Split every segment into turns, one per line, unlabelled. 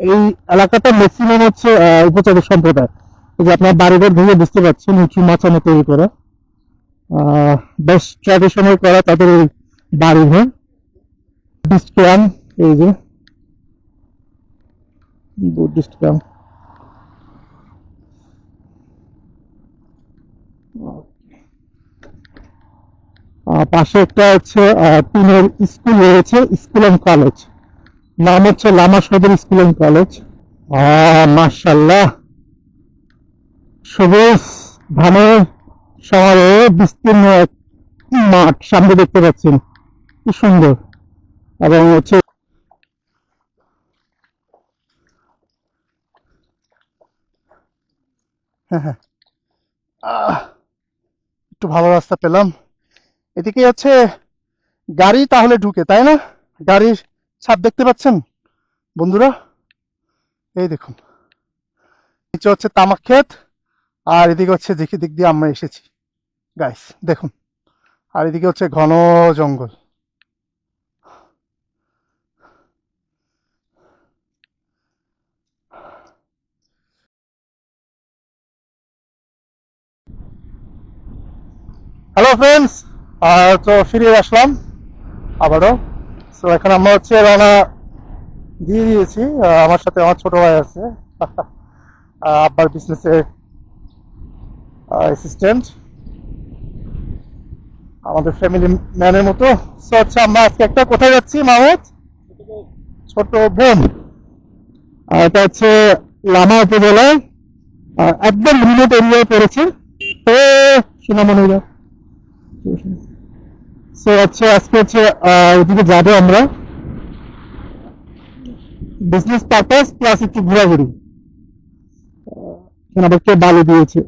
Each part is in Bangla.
এই এলাকাটা ম্যাক্সিমাম হচ্ছে উপজাতি সম্প্রদায়। এই যে আপনার বাড়িঘর ভেঙে বুঝতে পারছেন উঁচু মাচানো তৈরি করা, বেশ ট্র্যাডিশনাল করা তাদের এই বাড়িঘর। বুদ্ধিস্ট ক্যাম্প, এই যে বুদ্ধিস্ট ক্যাম্প। পাশে একটা হচ্ছে টিনের স্কুল রয়েছে, স্কুল অ্যান্ড কলেজ। নাম হচ্ছে লামা সদর স্কুল অ্যান্ড কলেজ। মাশাল্লাহ, সবুজ ধানের সমারোহে বিস্তীর্ণ এক মাঠ সামনে দেখতে পাচ্ছেন, কি সুন্দর। এবং হচ্ছে হ্যাঁ হ্যাঁ, একটু ভালো রাস্তা পেলাম। এদিকে হচ্ছে গাড়ি তাহলে ঢুকে, তাই না? গাড়ির ছাপ দেখতে পাচ্ছেন বন্ধুরা, এই দেখুন, নিচে হচ্ছে তামাক ক্ষেত, আর এদিকে হচ্ছে দিক দিয়ে আমরা এসেছি গাইস, দেখুন। আর এদিকে হচ্ছে ঘন জঙ্গল। হ্যালো ফ্রেন্ডস, তো ফিরে আসলাম আবারও। তো এখন আমরা হচ্ছে রওনা দিয়ে দিয়েছি। আমার সাথে আমার ছোট ভাই আছে, আব্বার বিজনেসের অ্যাসিস্ট্যান্ট, আমাদের ফ্যামিলি ম্যানের মতো। সো হচ্ছে আমরা আজকে একটা কোথায় যাচ্ছি মাহমুদ? ছোট বোন। এটা হচ্ছে লামা উপজেলায় একদম রিমোট এরিয়ায় পড়েছে। তো সোনামণিরা, সো হচ্ছে আজকে হচ্ছে ওদিকে যাবো আমরা, বিজনেস পারপাস প্লাস একটু ঘোরাঘুরি। আমাদেরকে বালু দিয়েছে।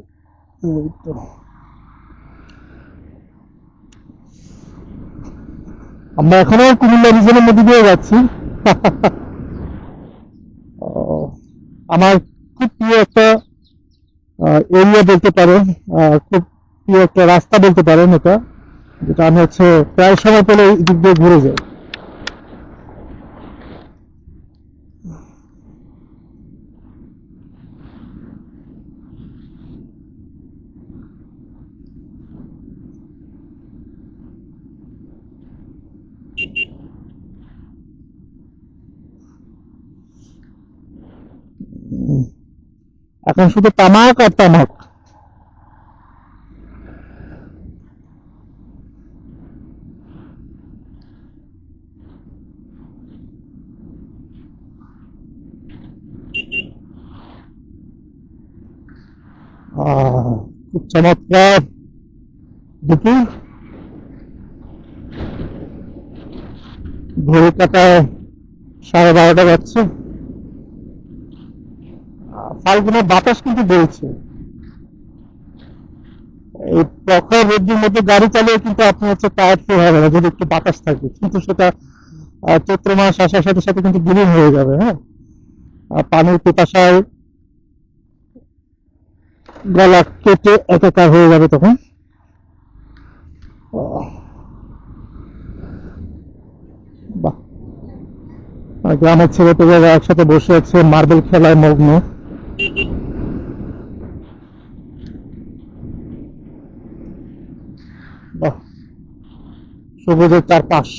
আমরা এখনো কুমিল্লা রিজনের মধ্যে দিয়ে যাচ্ছি। আমার খুব প্রিয় একটা এরিয়া বলতে পারেন, খুব প্রিয় একটা রাস্তা বলতে পারেন এটা, যেটা আমি হচ্ছে প্রায় সময় পেলে এই দিক দিয়ে ঘুরে যাই। এখন শুধু তামাক আর তামাক। খুব চমৎকার দুপুর, ঘড়ি কাটায় 12:30 বাজছে। ফাল্গুনের বাতাস কিন্তু বইছে। এই প্রখর রোদ্রের মধ্যে গাড়ি চালিয়ে কিন্তু আপনি হচ্ছে টায়ার্ড ফিল হবে না যদি একটু বাতাস থাকে, কিন্তু সেটা চৈত্র মাস আসার সাথে সাথে কিন্তু বিলীন হয়ে যাবে। হ্যাঁ, পানির পিপাসায় গলা কেটে একাকার হয়ে যাবে তখন। বাহ, গ্রামের ছেলে পেলেরা একসাথে বসে আছে মার্বেল খেলায় মগ্ন। বাহ, সবুজের চারপাশ।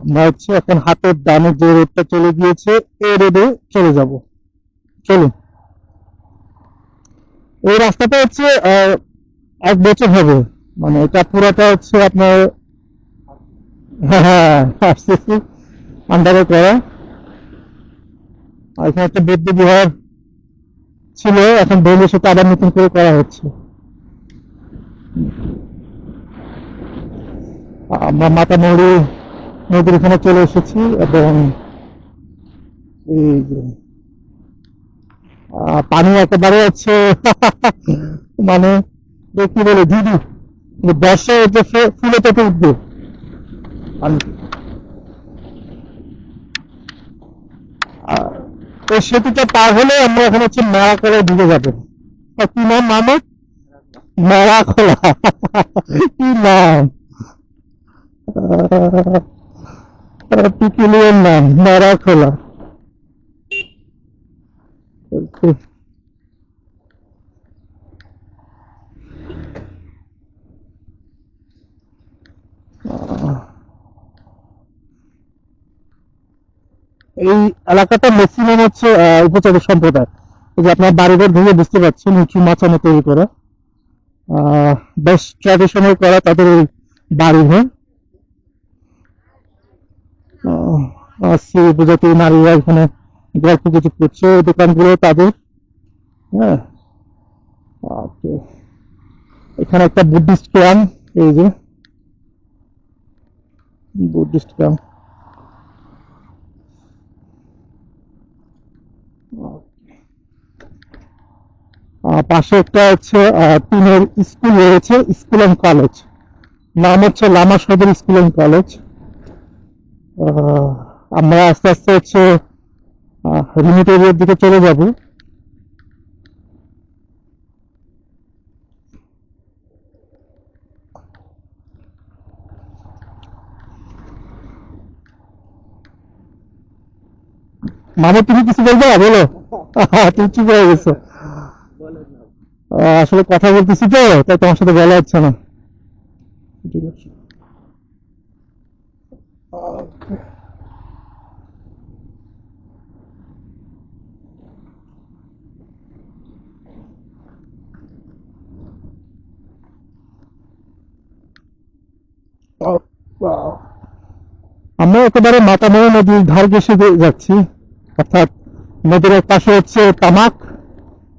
আমরা হচ্ছে এখন হাতের ডানে যে রোডটা চলে গিয়েছে এই রোডে চলে যাব। চলুন। এই রাস্তাটা হচ্ছে 1 বছর হবে, মানে এটা পুরোটা হচ্ছে আপনার হ্যাঁ আরসিসি আন্ডারে করা। আর এখানে একটা বৌদ্ধ বিহার ছিল, এখন বলে সেটা আবার নতুন করে করা হচ্ছে। আমরা মাতামুহুরী নদীর এখানে চলে এসেছি, এবং এই যে পানি একেবারে হচ্ছে মানে কি বলে দিদি, কিন্তু বর্ষায় যে ফুলে পেঁপে উঠবে। আর এই সেতুটা পার হলে আমরা এখন হচ্ছে মেরা করে ঢুকে যাবো। কি নাম মামুদ? মেরা খোলা। কি নাম, পিকুলিয়ার নাম মেরা খোলা। এই এলাকাটা ম্যাক্সিমাম হচ্ছে উপজাতি সম্প্রদায়। এই যে আপনার বাড়িঘর ভেঙে বুঝতে পারছেন উঁচু মাচানো তৈরি করা, বেশ ট্র্যাডিশনাল করা তাদের এই বাড়িঘর। আসছে উপজাতি নারীরা এখানে গল্প কিছু করছে, ওই দোকানগুলো তাদের। হ্যাঁ, ওকে। এখানে একটা বুদ্ধিস্ট ক্যাম্প, এই যে বুদ্ধিস্ট ক্যাম্প। পাশে একটা হচ্ছে টিনের স্কুল রয়েছে, স্কুল অ্যান্ড কলেজ। নাম হচ্ছে লামা সদর স্কুল অ্যান্ড কলেজ। আমরা আস্তে আস্তে হচ্ছে রিমোট এরিয়ার দিকে চলে যাব। মানে তুমি কিছু বলবে, বলো। তুমি চুপ হয়ে গেছো। আসলে কথা বলতেছি তো, তাই তোমার সাথে বলা হচ্ছে না। ঠিক আছে। আমরা একেবারে মাতামহ নদীর ধার ঘেঁষে যাচ্ছি, অর্থাৎ নদীর এক পাশে হচ্ছে তামাক,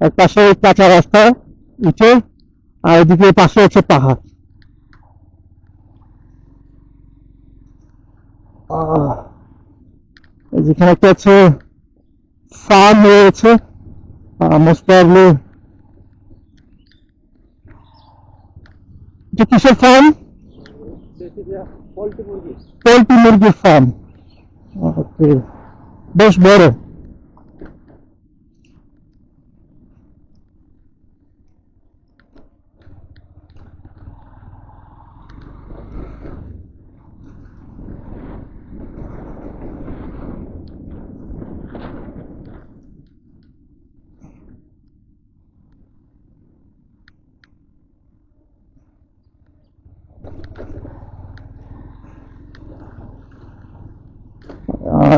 এক পাশে কাঁচা রাস্তা উঠে, আর এদিকে পাশে হচ্ছে পাহাড়। যেখানে একটা হচ্ছে ফার্ম রয়েছে, মোস্ট প্রবাবলি এটা কিসের ফার্ম? পোল্ট্রি মুরগির ফার্ম। ওকে, বেশ বড়।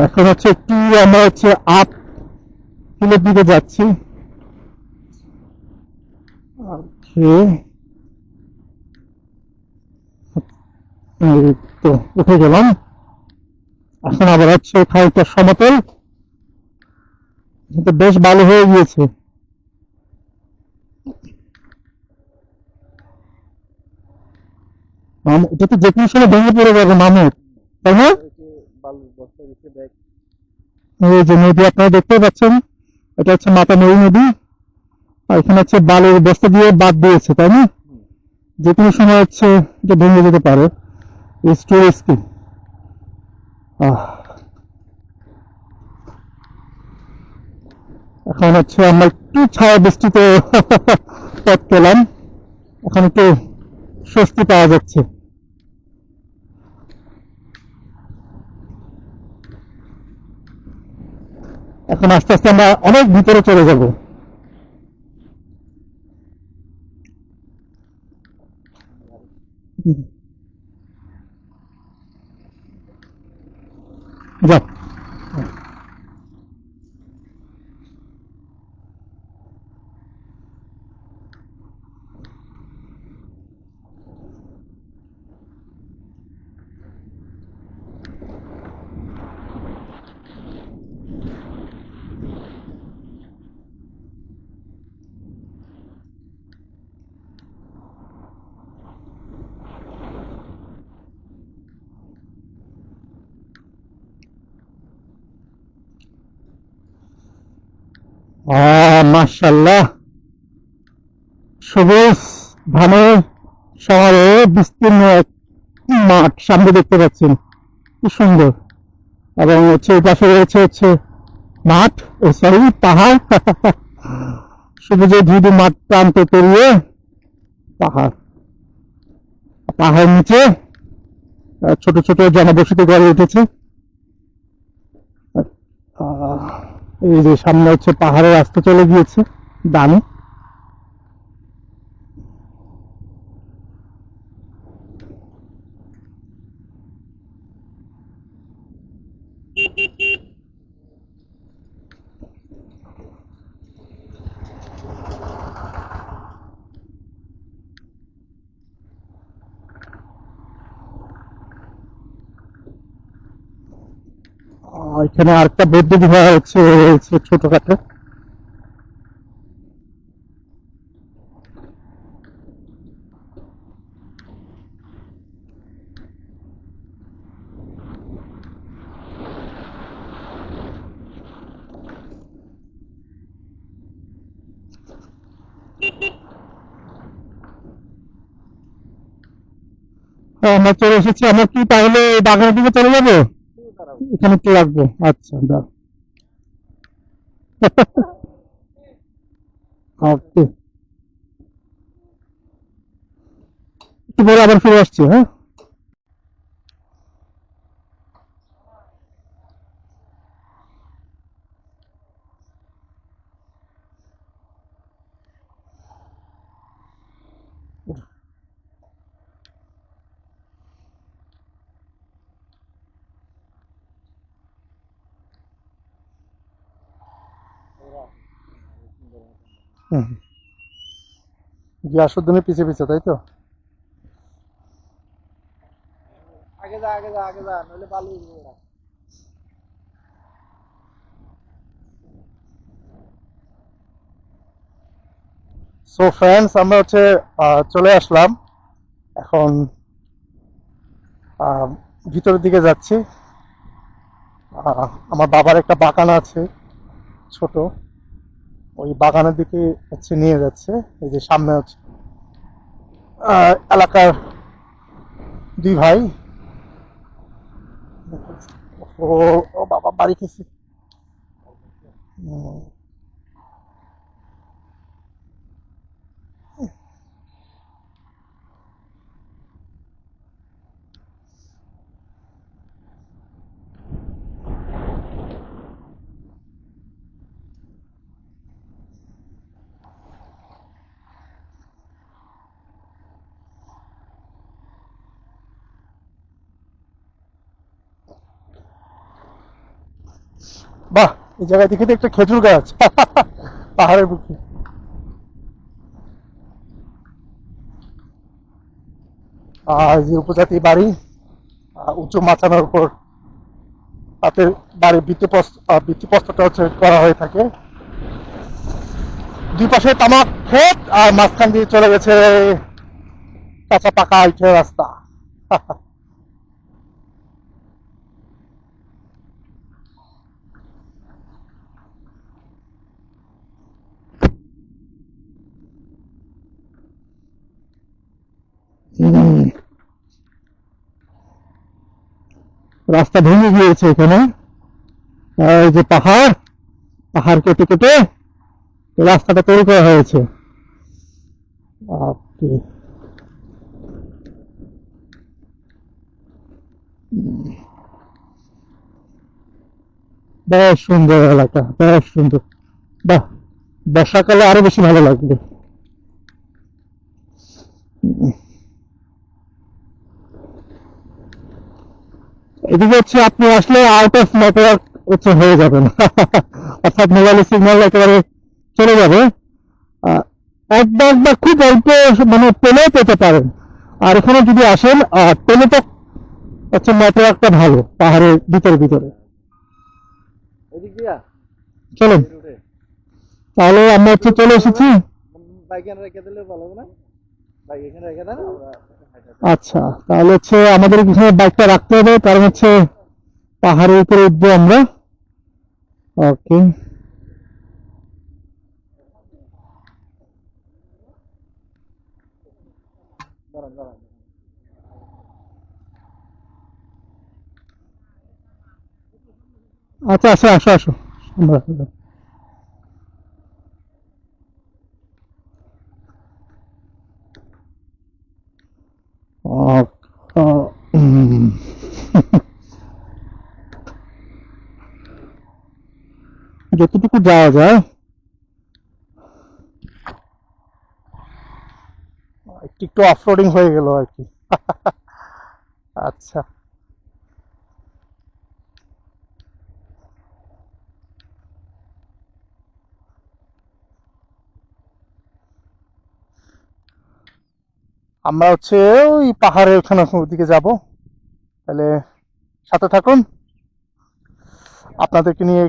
এখন হচ্ছে একটু আমরা হচ্ছে আপ হিলের দিকে যাচ্ছি। এই তো উঠে গেলাম। এখন আবার হচ্ছে খানিকটা সমতল, কিন্তু বেশ ভালো হয়ে গিয়েছে। এটা তো যে কোনো সময় ভেঙে পড়ে যাবে মামুদ, তাই না? এই যে নদী আপনারা দেখতে পাচ্ছেন, এটা হচ্ছে মাতামহি নদী, আর এখানে হচ্ছে বালুর বস্তা দিয়ে বাদ দিয়েছে, তাই না? যে কোনো সময় হচ্ছে এটা ভেঙে যেতে পারে। এখন হচ্ছে আমরা একটু ছায়া বৃষ্টিতে পথ পেলাম, এখন একটু স্বস্তি পাওয়া যাচ্ছে। এখন আস্তে আস্তে আমরা অনেক ভিতরে চলে যাব। যাক, মাশাআল্লাহ, সবুজ ধানের শহরে বিস্তীর্ণ এক মাঠ সামনে দেখতে পাচ্ছেন, কি সুন্দর। এবং হচ্ছে এই পাশে রয়েছে হচ্ছে মাঠ, ও সরি পাহাড়। সবুজে ধুধু মাঠ প্রান্ত পেরিয়ে পাহাড়, পাহাড়ের নিচে ছোট ছোট জনবসতি গড়ে উঠেছে। আহ, এই যে সামনে হচ্ছে পাহাড়ের রাস্তা চলে গিয়েছে ডানে। এখানে আরেকটা বৌদ্ধ বিহার হচ্ছে রয়েছে ছোটখাটো। আমরা চলে এসেছি, আমরা কি তাহলে এই বাগানের দিকে চলে যাবো? এখানে একটু রাখবো, আচ্ছা দাও। ওকে, একটু পরে আবার ফিরে আসছি, হ্যাঁ। হুম, গিয়াসুদ্দিনের পিছে পিছে, তাই তো? সো ফ্রেন্ডস, আমরা হচ্ছে চলে আসলাম এখন। আহ, ভিতরের দিকে যাচ্ছি। আমার বাবার একটা বাগান আছে ছোট, ওই বাগানের দিকে হচ্ছে নিয়ে যাচ্ছে। এই যে সামনে হচ্ছে এলাকার দুই ভাই। ও, ও বাবা বাড়ি খেয়েছে। বাহ, এই জায়গায় দেখে তো একটা খেজুর গাছ। পাহাড়ের বুকে। এই যে উপজাতি বাড়ি, উঁচু মাচানোর উপর তাদের বাড়ির ভিত্তিপ্রস্তরটা হচ্ছে করা হয়ে থাকে। দুই পাশে তামাক ক্ষেত, আর মাঝখান দিয়ে চলে গেছে কাঁচা পাকা ইটের রাস্তা। রাস্তা ভেঙে গিয়েছে এখানে। এই যে পাহাড়, পাহাড় কেটে কেটে রাস্তাটা তৈরি করা হয়েছে। ওকে, বেশ সুন্দর এলাকা, বেশ সুন্দর। বাহ, বর্ষাকালে আরো বেশি ভালো লাগবে। এদিকে হচ্ছে আপনি আসলে আউট অফ নেটওয়ার্ক হচ্ছে হয়ে যাবেন। অর্থাৎ মোবাইলের সিগন্যাল একেবারে চলে যাবে। আহ, একবার বা খুব অল্প মানে পেলেও পেতে পারেন। আর এখানে যদি আসেন পেলে তো হচ্ছে নেটওয়ার্কটা ভালো পাহাড়ের ভিতরে ভিতরে। চলুন, তাহলে আমরা হচ্ছে চলে এসেছি। আচ্ছা, তাহলে হচ্ছে আমাদের এখানে বাইকটা রাখতে হবে, কারণ হচ্ছে পাহাড়ের উপরে উঠবো আমরা। ওকে, আচ্ছা আচ্ছা, আসো আসো। আহ, উম, যতটুকু যাওয়া যায়। একটু একটু অফরোডিং হয়ে গেল আর কি। আচ্ছা, আমরা হচ্ছে ওই পাহাড়ের ওখানে ওদিকে যাব। তাহলে সাথে থাকুন, আপনাদেরকে নিয়ে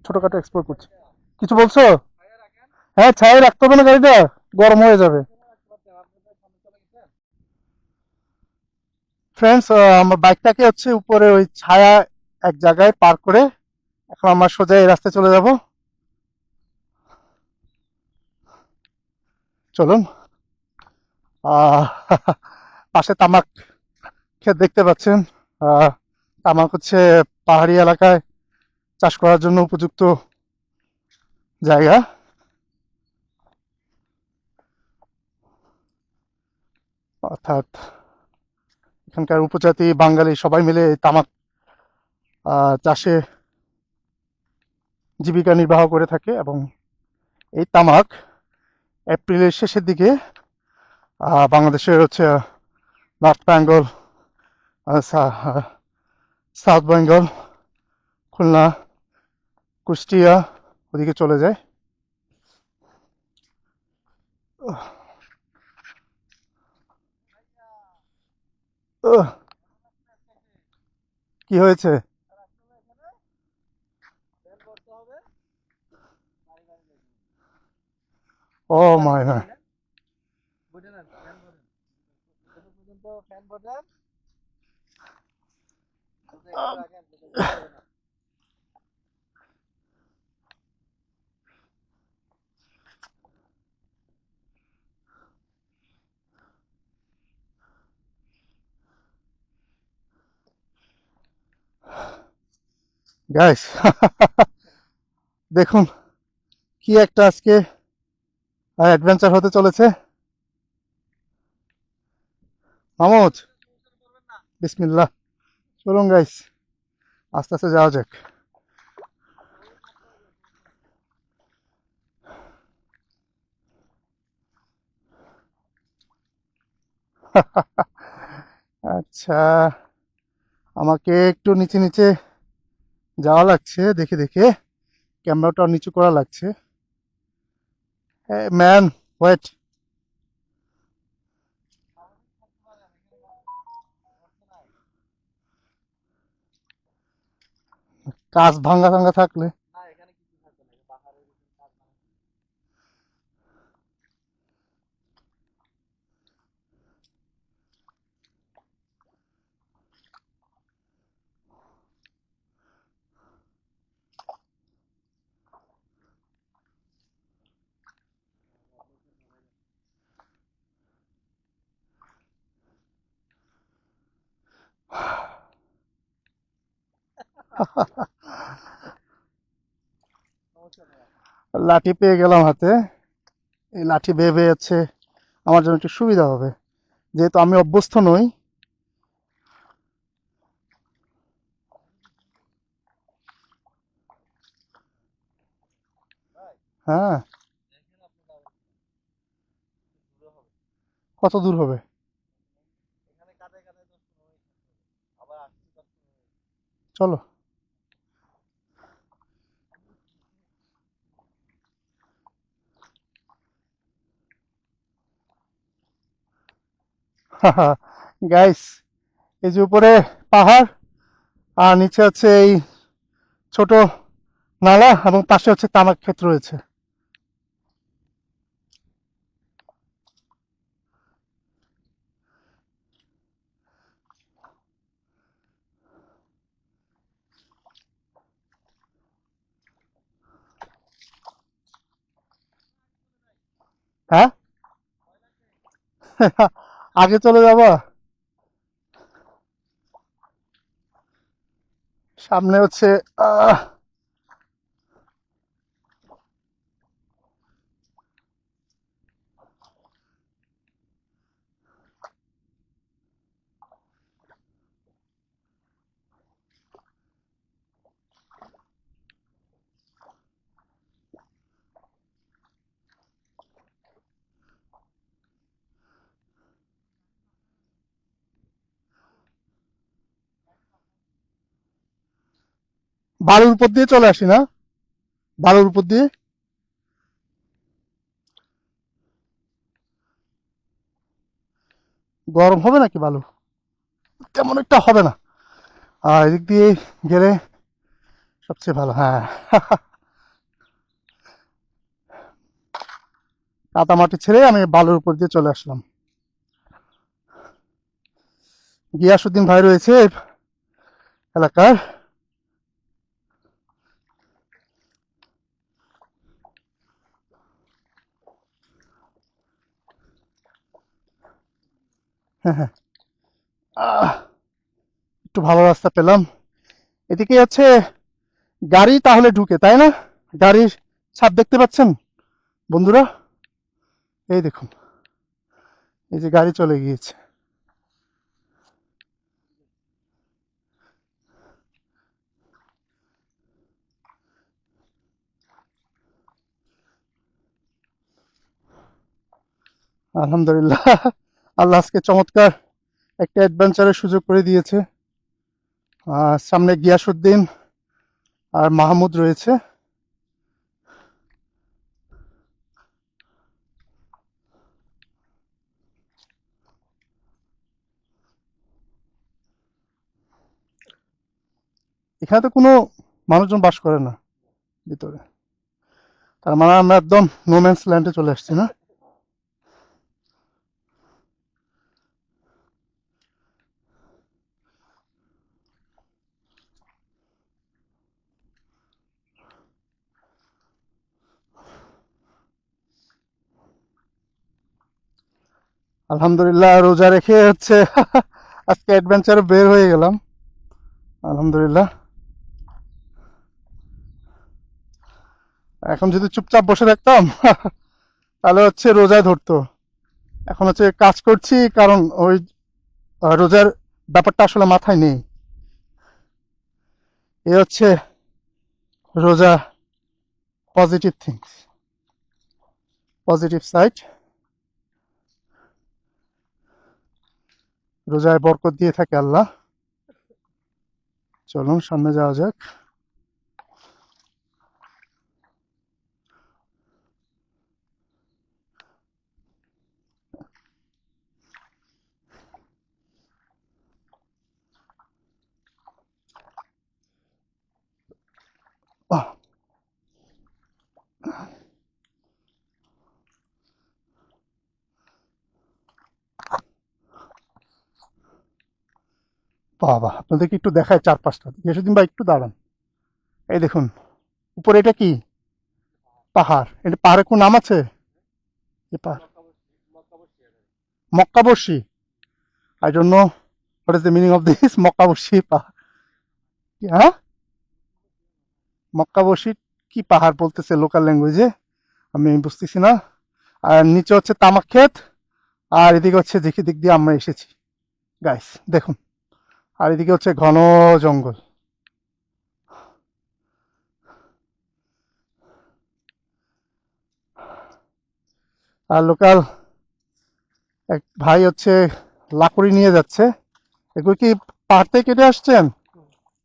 ছোটখাটো এক্সপ্লোর করছি। কিছু বলছো? হ্যাঁ, ছায়া রাখতে হবে না গাড়িটা, গরম হয়ে যাবে। ফ্রেন্ডস, আমার বাইকটাকে হচ্ছে উপরে ওই ছায়া এক জায়গায় পার্ক করে এখন আমরা সোজা এই রাস্তায় চলে যাব। চলুন। আহ পাশে তামাক ক্ষেত দেখতে পাচ্ছেন। আহ তামাক হচ্ছে পাহাড়ি এলাকায় চাষ করার জন্য উপযুক্ত জায়গা। অর্থাৎ এখানকার উপজাতি বাঙালি সবাই মিলে এই তামাক চাষে জীবিকা নির্বাহ করে থাকে, এবং এই তামাক এপ্রিলের শেষের দিকে বাংলাদেশের হচ্ছে নর্থ বেঙ্গল, সাউথ বেঙ্গল, খুলনা, কুষ্টিয়া ওদিকে চলে যায়। উহ, কি হয়েছে? ও মাই গড। গাইস, দেখুন কি একটা আজকে অ্যাডভেঞ্চার হতে চলেছে। মামুদ, বিসমিল্লাহ। চলুন গাইস, আস্তে আস্তে যাওয়া যাক। আচ্ছা, আমাকে একটু নিচে নিচে যাওয়া লাগছে, দেখে দেখে ক্যামেরাটা নিচু করা লাগছে। Man, wait. কাজ ভাঙ্গা ভাঙ্গা থাকলে। লাঠি পেয়ে গেলাম হাতে। এই লাঠি বেয়ে বেয়ে যাচ্ছে, আমার জন্য একটু সুবিধা হবে, যেহেতু আমি অভ্যস্ত নই। হ্যাঁ, কত দূর হবে? চলো। গাইস, এই যে উপরে পাহাড়, আর নিচে হচ্ছে এই ছোট নালা, এবং পাশে হচ্ছে তামাক ক্ষেত রয়েছে। হ্যাঁ। আগে চলে যাবা? সামনে হচ্ছে আহ বালুর উপর দিয়ে চলে আসি না? বালুর উপর দিয়ে গরম হবে নাকি বালু? তেমন একটা হবে না। এদিক দিয়ে গেলে সবচেয়ে ভালো। হ্যাঁ। কাদামাটি ছেড়ে আমি বালুর উপর দিয়ে চলে আসলাম। গিয়াসউদ্দিন ভাই রয়েছে এই এলাকার। হ্যাঁ, হ্যাঁ। আহ, একটু ভালো রাস্তা পেলাম। এদিকে হচ্ছে গাড়ি তাহলে ঢুকে, তাই না? গাড়ির ছাপ দেখতে পাচ্ছেন বন্ধুরা? এই দেখুন, এই যে গাড়ি চলে গিয়েছে। আলহামদুলিল্লাহ, আল্লাহ আজকে চমৎকার একটা অ্যাডভেঞ্চারের সুযোগ করে দিয়েছে। সামনে গিয়াসউদ্দিন আর মাহমুদ রয়েছে। এখানে তো কোনো মানুষজন বাস করে না ভিতরে। তার মানে আমরা একদম নোম্যান্স ল্যান্ডে চলে আসছি না? আলহামদুলিল্লাহ, রোজা রেখে হচ্ছে আজকে অ্যাডভেঞ্চারে বের হয়ে গেলাম। আলহামদুলিল্লাহ। এখন যদি চুপচাপ বসে থাকতাম তাহলে হচ্ছে রোজায় ধরতো। এখন হচ্ছে কাজ করছি, কারণ ওই রোজার ব্যাপারটা আসলে মাথায় নেই। এ হচ্ছে রোজা পজিটিভ থিংস, পজিটিভ সাইড। রোজায় বরকত দিয়ে থাকে আল্লাহ। চলুন সামনে যাওয়া যাক। বাহ, বাবা, আপনাদেরকে একটু দেখায় চারপাশটা। কিছুদিন বা একটু দাঁড়ান। এই দেখুন, উপরে এটা কি? পাহাড়। এটা পাহাড়ে কোন নাম আছে? এ পাহাড় মক্কাবর্ষী। I don't know what is the meaning of this মক্কাবর্ষী পাহাড়। হ্যাঁ, মক্কাবর্ষী কি পাহাড় বলতেছে লোকাল ল্যাঙ্গুয়েজে, আমি বুঝতেছি না। আর নিচে হচ্ছে তামাক ক্ষেত, আর এদিকে হচ্ছে যেদিক দিক দিয়ে আমরা এসেছি। গাইস দেখুন, আর এদিকে হচ্ছে ঘন জঙ্গল। আর লোকাল এক ভাই হচ্ছে লাকড়ি নিয়ে যাচ্ছে। এগুলো কি পাহাড় থেকে কেটে আসছেন?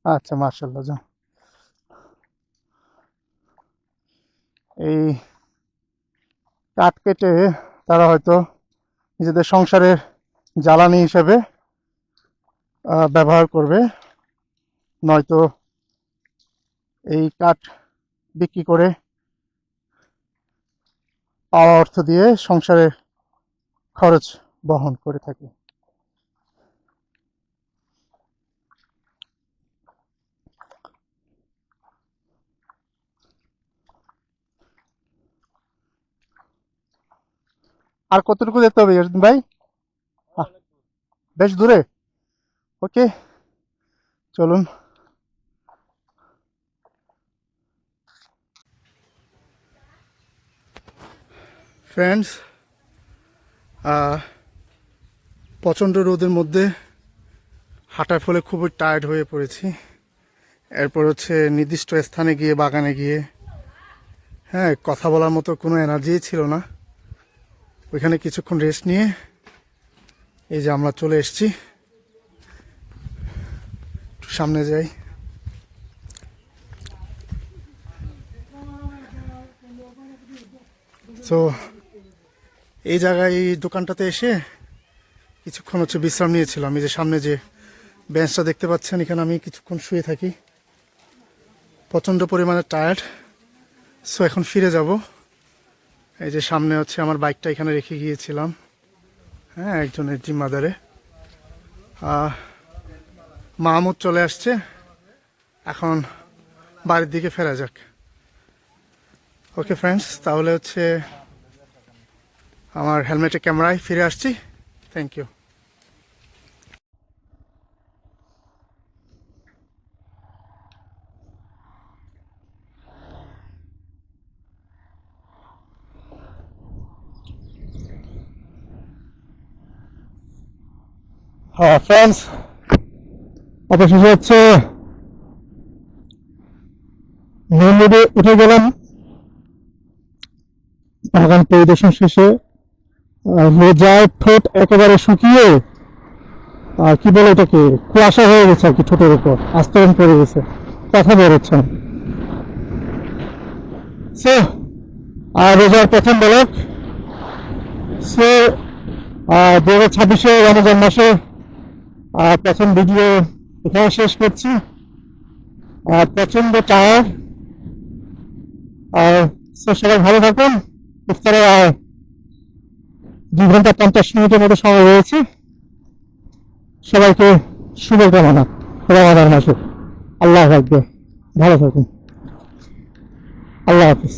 আচ্ছা, মার্শাল্লাহ যান। এই কাঠ কেটে তারা হয়তো নিজেদের সংসারের জ্বালানি হিসেবে ব্যবহার করবে, নয়তো এই কাঠ বিক্রি করে পাওয়া অর্থ দিয়ে সংসারের খরচ বহন করে থাকে। আর কতটুকু যেতে হবে ইয়াসিন ভাই? বেশ দূরে। ওকে, চলুন। ফ্রেন্ডস, প্রচণ্ড রোদের মধ্যে হাঁটার ফলে খুবই টায়ার্ড হয়ে পড়েছি। এরপর হচ্ছে নির্দিষ্ট স্থানে গিয়ে, বাগানে গিয়ে, হ্যাঁ, কথা বলার মতো কোনো এনার্জিই ছিল না। ওইখানে কিছুক্ষণ রেস্ট নিয়ে এই যে আমরা চলে এসেছি। একটু সামনে যাই। তো এই জায়গায়, এই দোকানটাতে এসে কিছুক্ষণ হচ্ছে বিশ্রাম নিয়েছিলাম। এই যে সামনে যে বেঞ্চটা দেখতে পাচ্ছেন, এখানে আমি কিছুক্ষণ শুয়ে থাকি। প্রচণ্ড পরিমাণে টায়ার্ড। সো এখন ফিরে যাব। এই যে সামনে হচ্ছে আমার বাইকটা এখানে রেখে গিয়েছিলাম, হ্যাঁ, একজনের জিম্মাদারে। মাহমুদ চলে আসছে, এখন বাড়ির দিকে ফেরা যাক। ওকে ফ্রেন্ডস, তাহলে হচ্ছে আমার হেলমেটে ক্যামেরায় ফিরে আসছি। Thank you. হ্যাঁ ফ্রেন্ডস, অবশেষে হচ্ছে মেন রোডে উঠে গেলাম। বাগান পরিদর্শন শেষে লেজায় ঠোঁট একেবারে শুকিয়ে, কি বলে এটাকে, কুয়াশা হয়ে গেছে আর কি, ঠোঁটের উপর আস্তরণ পড়ে গেছে, কথা বেরোচ্ছে না। সো রোজার প্রথম ব্লগ, সো 2026 রমজান মাসে প্রথম ভিডিও এখানে শেষ করছি। প্রচন্ড টায়ার। সবাই ভালো থাকুন। ইফতারে 2 ঘন্টা 50 মিনিটের মতো সময় রয়েছে। সবাইকে শুভকামনা রমাদান মাসে। আল্লাহ রাখবে, ভালো থাকুন। আল্লাহ হাফিজ।